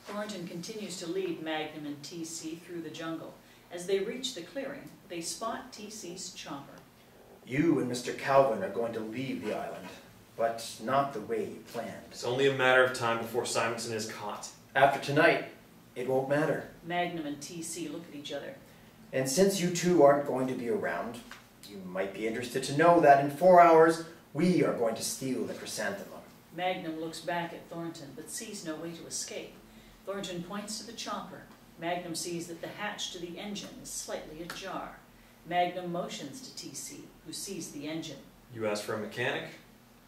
Thornton continues to lead Magnum and TC through the jungle. As they reach the clearing, they spot TC's chopper. You and Mr. Calvin are going to leave the island, but not the way you planned. It's only a matter of time before Simonson is caught. After tonight, it won't matter. Magnum and TC look at each other. And since you two aren't going to be around, you might be interested to know that in 4 hours, we are going to steal the chrysanthemum. Magnum looks back at Thornton, but sees no way to escape. Thornton points to the chopper. Magnum sees that the hatch to the engine is slightly ajar. Magnum motions to TC, who sees the engine. You asked for a mechanic?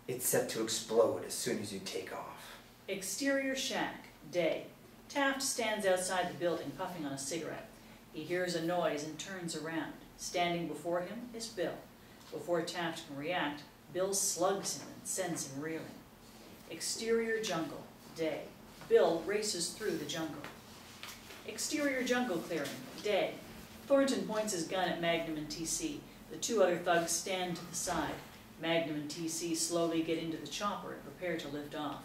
It's set to explode as soon as you take off. Exterior shack, day. Taft stands outside the building, puffing on a cigarette. He hears a noise and turns around. Standing before him is Bill. Before Taft can react, Bill slugs him and sends him reeling. Exterior jungle, day. Bill races through the jungle. Exterior jungle clearing, day. Thornton points his gun at Magnum and TC. The two other thugs stand to the side. Magnum and TC slowly get into the chopper and prepare to lift off.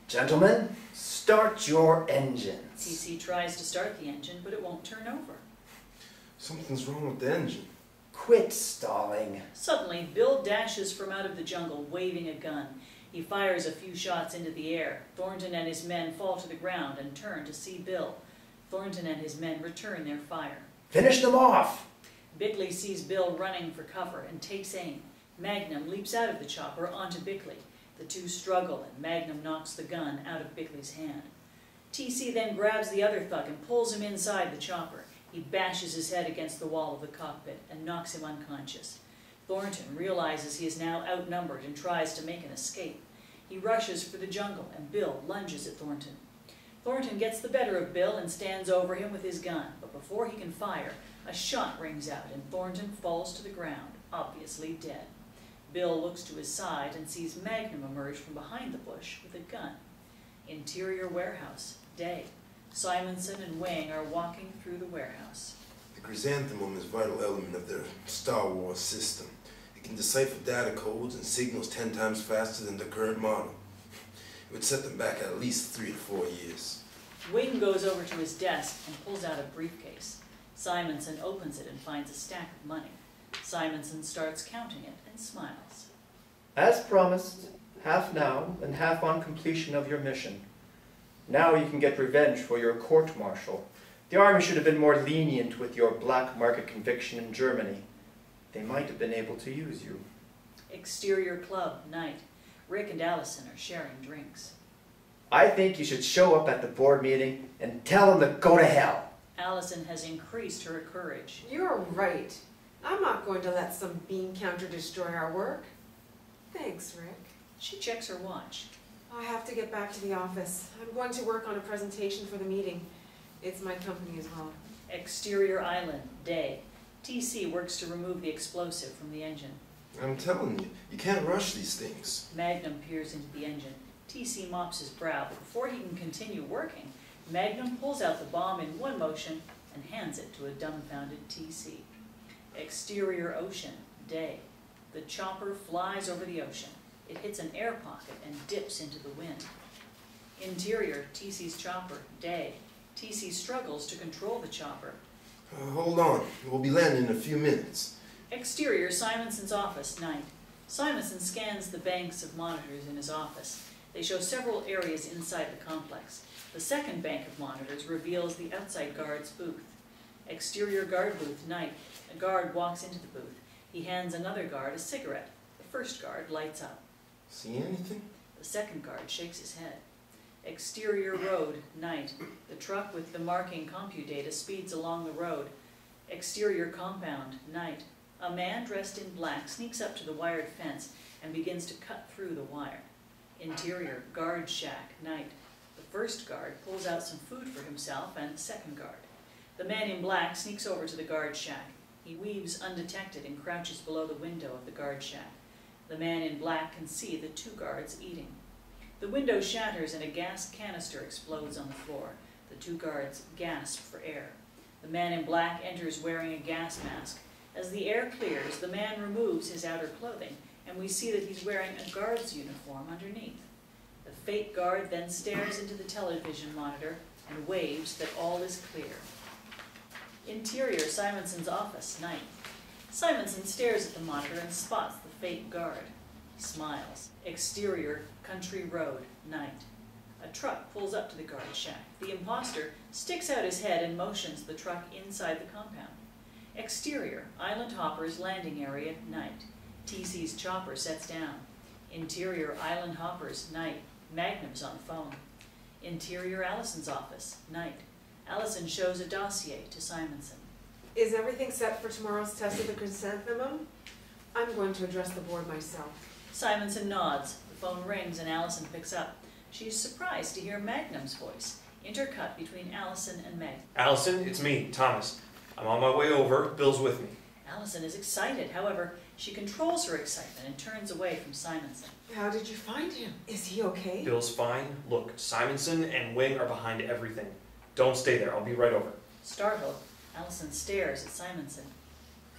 Gentlemen, start your engines. TC tries to start the engine, but it won't turn over. Something's wrong with the engine. Quit stalling. Suddenly, Bill dashes from out of the jungle, waving a gun. He fires a few shots into the air. Thornton and his men fall to the ground and turn to see Bill. Thornton and his men return their fire. Finish them off! Bickley sees Bill running for cover and takes aim. Magnum leaps out of the chopper onto Bickley. The two struggle and Magnum knocks the gun out of Bickley's hand. TC then grabs the other thug and pulls him inside the chopper. He bashes his head against the wall of the cockpit and knocks him unconscious. Thornton realizes he is now outnumbered and tries to make an escape. He rushes for the jungle and Bill lunges at Thornton. Thornton gets the better of Bill and stands over him with his gun, but before he can fire, a shot rings out and Thornton falls to the ground, obviously dead. Bill looks to his side and sees Magnum emerge from behind the bush with a gun. Interior warehouse, day. Simonson and Wang are walking through the warehouse. The chrysanthemum is a vital element of their Star Wars system. It can decipher data codes and signals 10 times faster than the current model. It would set them back at least 3 to 4 years. Wing goes over to his desk and pulls out a briefcase. Simonson opens it and finds a stack of money. Simonson starts counting it and smiles. As promised, half now and half on completion of your mission. Now you can get revenge for your court-martial. The army should have been more lenient with your black market conviction in Germany. They might have been able to use you. Exterior club, night. Rick and Allison are sharing drinks. I think you should show up at the board meeting and tell them to go to hell. Allison has increased her courage. You're right. I'm not going to let some bean counter destroy our work. Thanks, Rick. She checks her watch. I have to get back to the office. I'm going to work on a presentation for the meeting. It's my company as well. Exterior island, day. TC works to remove the explosive from the engine. I'm telling you, you can't rush these things. Magnum peers into the engine. TC mops his brow, but before he can continue working, Magnum pulls out the bomb in one motion and hands it to a dumbfounded TC. Exterior ocean, day. The chopper flies over the ocean. It hits an air pocket and dips into the wind. Interior, TC's chopper, day. TC struggles to control the chopper. Hold on, we'll be landing in a few minutes. Exterior, Simonson's office, night. Simonson scans the banks of monitors in his office. They show several areas inside the complex. The second bank of monitors reveals the outside guard's booth. Exterior guard booth, night. A guard walks into the booth. He hands another guard a cigarette. The first guard lights up. See anything? The second guard shakes his head. Exterior road, night. The truck with the marking compudata speeds along the road. Exterior compound, night. A man dressed in black sneaks up to the wired fence and begins to cut through the wire. Interior, guard shack, night. The first guard pulls out some food for himself and the second guard. The man in black sneaks over to the guard shack. He weaves undetected and crouches below the window of the guard shack. The man in black can see the two guards eating. The window shatters and a gas canister explodes on the floor. The two guards gasp for air. The man in black enters wearing a gas mask. As the air clears, the man removes his outer clothing, and we see that he's wearing a guard's uniform underneath. The fake guard then stares into the television monitor and waves that all is clear. Interior, Simonson's office, night. Simonson stares at the monitor and spots the fake guard. He smiles. Exterior, country road, night. A truck pulls up to the guard shack. The imposter sticks out his head and motions the truck inside the compound. Exterior, Island Hopper's landing area, night. TC's chopper sets down. Interior, Island Hopper's, night. Magnum's on the phone. Interior, Allison's office, night. Allison shows a dossier to Simonson. Is everything set for tomorrow's test of the chrysanthemum? I'm going to address the board myself. Simonson nods. The phone rings and Allison picks up. She's surprised to hear Magnum's voice, intercut between Allison and Meg. Allison, it's me, Thomas. I'm on my way over. Bill's with me. Allison is excited. However, she controls her excitement and turns away from Simonson. How did you find him? Is he okay? Bill's fine. Look, Simonson and Wing are behind everything. Don't stay there. I'll be right over. Startled, Allison stares at Simonson.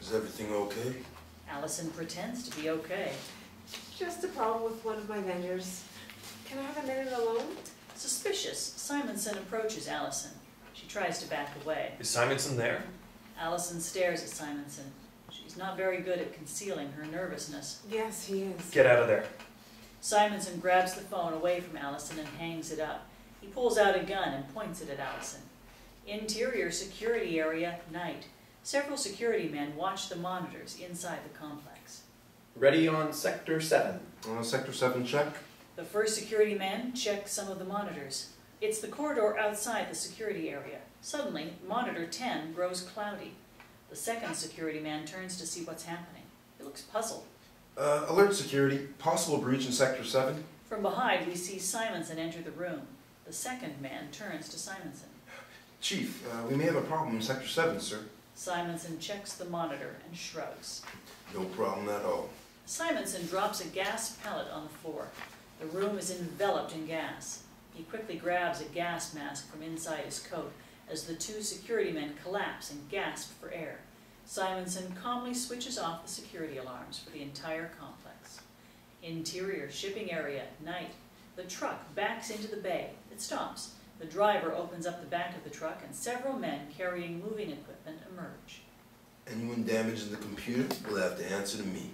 Is everything okay? Allison pretends to be okay. Just a problem with one of my vendors. Can I have a minute alone? Suspicious, Simonson approaches Allison. She tries to back away. Is Simonson there? Allison stares at Simonson. She's not very good at concealing her nervousness. Yes, he is. Get out of there. Simonson grabs the phone away from Allison and hangs it up. He pulls out a gun and points it at Allison. Interior, security area, night. Several security men watch the monitors inside the complex. Ready on Sector 7. Sector 7 check. The first security man checks some of the monitors. It's the corridor outside the security area. Suddenly, monitor 10 grows cloudy. The second security man turns to see what's happening. He looks puzzled. Alert security. Possible breach in Sector 7. From behind, we see Simonson enter the room. The second man turns to Simonson. Chief, we may have a problem in Sector 7, sir. Simonson checks the monitor and shrugs. No problem at all. Simonson drops a gas pellet on the floor. The room is enveloped in gas. He quickly grabs a gas mask from inside his coat as the two security men collapse and gasp for air. Simonson calmly switches off the security alarms for the entire complex. Interior, shipping area, night. The truck backs into the bay. It stops. The driver opens up the back of the truck and several men carrying moving equipment emerge. Anyone damaging the computer will have to answer to me.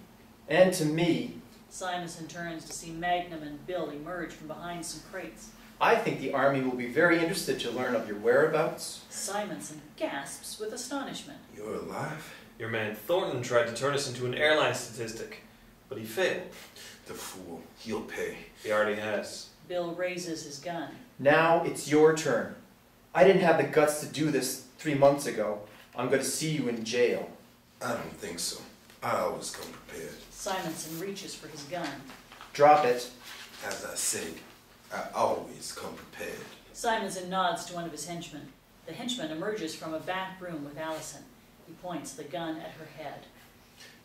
And to me. Simonson turns to see Magnum and Bill emerge from behind some crates. I think the Army will be very interested to learn of your whereabouts. Simonson gasps with astonishment. You're alive? Your man Thornton tried to turn us into an airline statistic, but he failed. The fool. He'll pay. He already has. Bill raises his gun. Now it's your turn. I didn't have the guts to do this 3 months ago. I'm going to see you in jail. I don't think so. I always come prepared. Simonson reaches for his gun. Drop it. As I said, I always come prepared. Simonson nods to one of his henchmen. The henchman emerges from a back room with Allison. He points the gun at her head.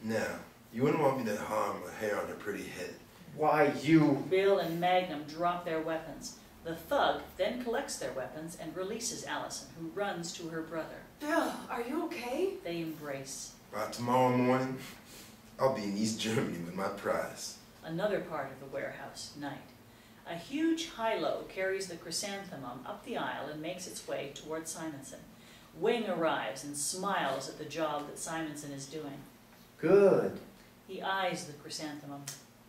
Now, you wouldn't want me to harm a hair on her pretty head. Why, you... Bill and Magnum drop their weapons. The thug then collects their weapons and releases Allison, who runs to her brother. Bill, are you okay? They embrace. By tomorrow morning, I'll be in East Germany with my prize. Another part of the warehouse, night. A huge high-low carries the chrysanthemum up the aisle and makes its way toward Simonson. Wing arrives and smiles at the job that Simonson is doing. Good. He eyes the chrysanthemum.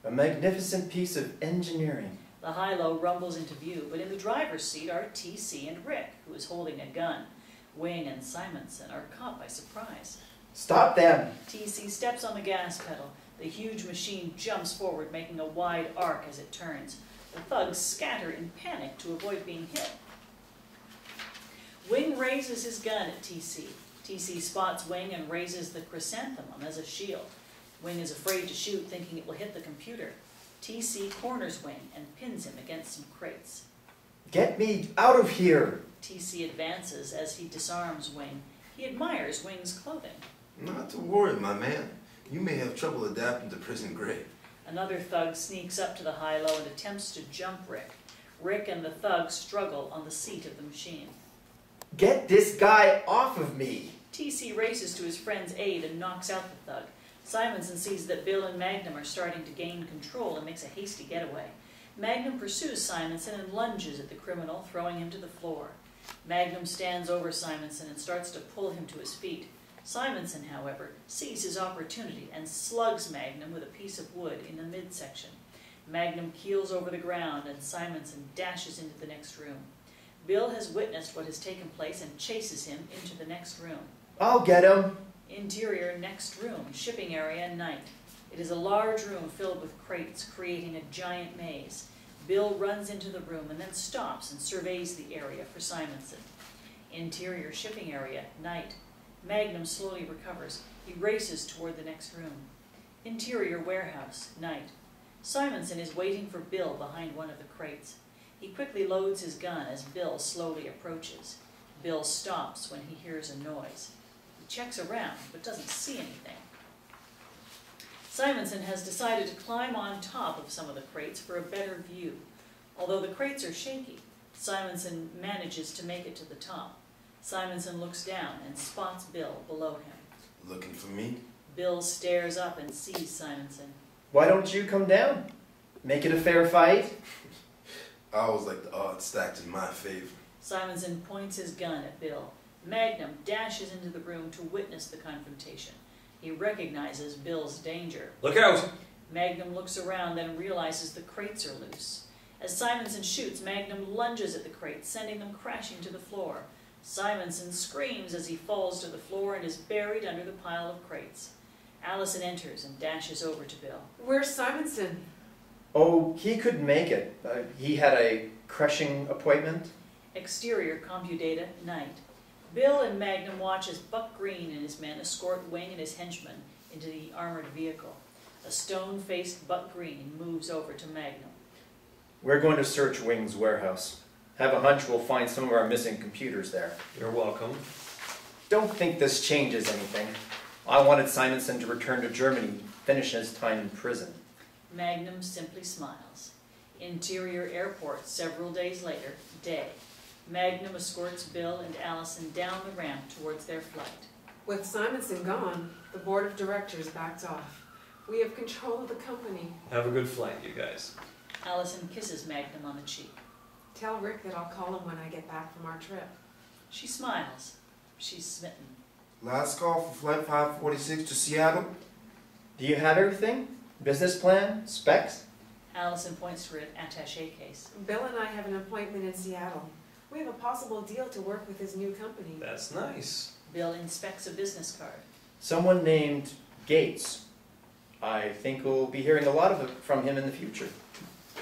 A magnificent piece of engineering. The high-low rumbles into view, but in the driver's seat are TC and Rick, who is holding a gun. Wing and Simonson are caught by surprise. Stop them! TC steps on the gas pedal. The huge machine jumps forward, making a wide arc as it turns. The thugs scatter in panic to avoid being hit. Wing raises his gun at TC. TC spots Wing and raises the chrysanthemum as a shield. Wing is afraid to shoot, thinking it will hit the computer. TC corners Wing and pins him against some crates. Get me out of here! TC advances as he disarms Wing. He admires Wing's clothing. Not to worry, my man. You may have trouble adapting to prison grade. Another thug sneaks up to the high-low and attempts to jump Rick. Rick and the thug struggle on the seat of the machine. Get this guy off of me! TC races to his friend's aid and knocks out the thug. Simonson sees that Bill and Magnum are starting to gain control and makes a hasty getaway. Magnum pursues Simonson and lunges at the criminal, throwing him to the floor. Magnum stands over Simonson and starts to pull him to his feet. Simonson, however, sees his opportunity and slugs Magnum with a piece of wood in the midsection. Magnum keels over the ground and Simonson dashes into the next room. Bill has witnessed what has taken place and chases him into the next room. I'll get him! Interior next room, shipping area, night. It is a large room filled with crates, creating a giant maze. Bill runs into the room and then stops and surveys the area for Simonson. Interior shipping area, night. Magnum slowly recovers. He races toward the next room. Interior warehouse, night. Simonson is waiting for Bill behind one of the crates. He quickly loads his gun as Bill slowly approaches. Bill stops when he hears a noise. He checks around but doesn't see anything. Simonson has decided to climb on top of some of the crates for a better view. Although the crates are shaky, Simonson manages to make it to the top. Simonson looks down and spots Bill below him. Looking for me? Bill stares up and sees Simonson. Why don't you come down? Make it a fair fight? I always like the odds stacked in my favor. Simonson points his gun at Bill. Magnum dashes into the room to witness the confrontation. He recognizes Bill's danger. Look out! Magnum looks around, then realizes the crates are loose. As Simonson shoots, Magnum lunges at the crates, sending them crashing to the floor. Simonson screams as he falls to the floor and is buried under the pile of crates. Allison enters and dashes over to Bill. Where's Simonson? Oh, he couldn't make it. He had a crushing appointment. Exterior compudata, night. Bill and Magnum watch as Buck Green and his men escort Wing and his henchmen into the armored vehicle. A stone-faced Buck Green moves over to Magnum. We're going to search Wing's warehouse. Have a hunch we'll find some of our missing computers there. You're welcome. Don't think this changes anything. I wanted Simonson to return to Germany, finish his time in prison. Magnum simply smiles. Interior airport several days later, day. Magnum escorts Bill and Allison down the ramp towards their flight. With Simonson gone, the board of directors backed off. We have control of the company. Have a good flight, you guys. Allison kisses Magnum on the cheek. Tell Rick that I'll call him when I get back from our trip. She smiles. She's smitten. Last call for Flight 546 to Seattle. Do you have everything? Business plan? Specs? Allison points to her attaché case. Bill and I have an appointment in Seattle. We have a possible deal to work with his new company. That's nice. Bill inspects a business card. Someone named Gates. I think we'll be hearing a lot from him in the future.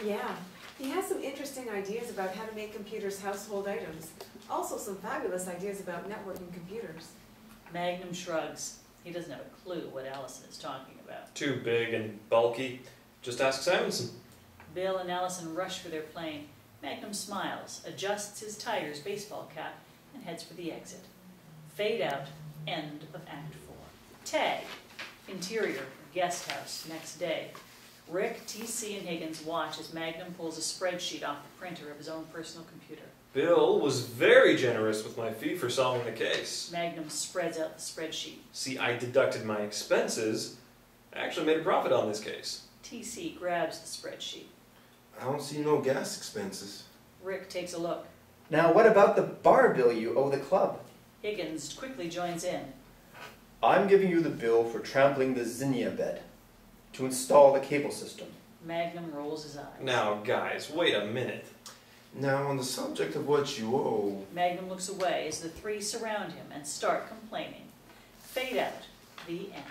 Yeah, he has some interesting ideas about how to make computers household items. Also some fabulous ideas about networking computers. Magnum shrugs. He doesn't have a clue what Allison is talking about. Too big and bulky. Just ask Simonson. Bill and Allison rush for their plane. Magnum smiles, adjusts his tiger's baseball cap, and heads for the exit. Fade out. End of Act 4. Tag. Interior. Guest house. Next day. Rick, TC, and Higgins watch as Magnum pulls a spreadsheet off the printer of his own personal computer. Bill was very generous with my fee for solving the case. Magnum spreads out the spreadsheet. See, I deducted my expenses. I actually made a profit on this case. TC grabs the spreadsheet. I don't see no gas expenses. Rick takes a look. Now, what about the bar bill you owe the club? Higgins quickly joins in. I'm giving you the bill for trampling the zinnia bed to install the cable system. Magnum rolls his eyes. Now, guys, wait a minute. Now, on the subject of what you owe... Magnum looks away as the three surround him and start complaining. Fade out. The end.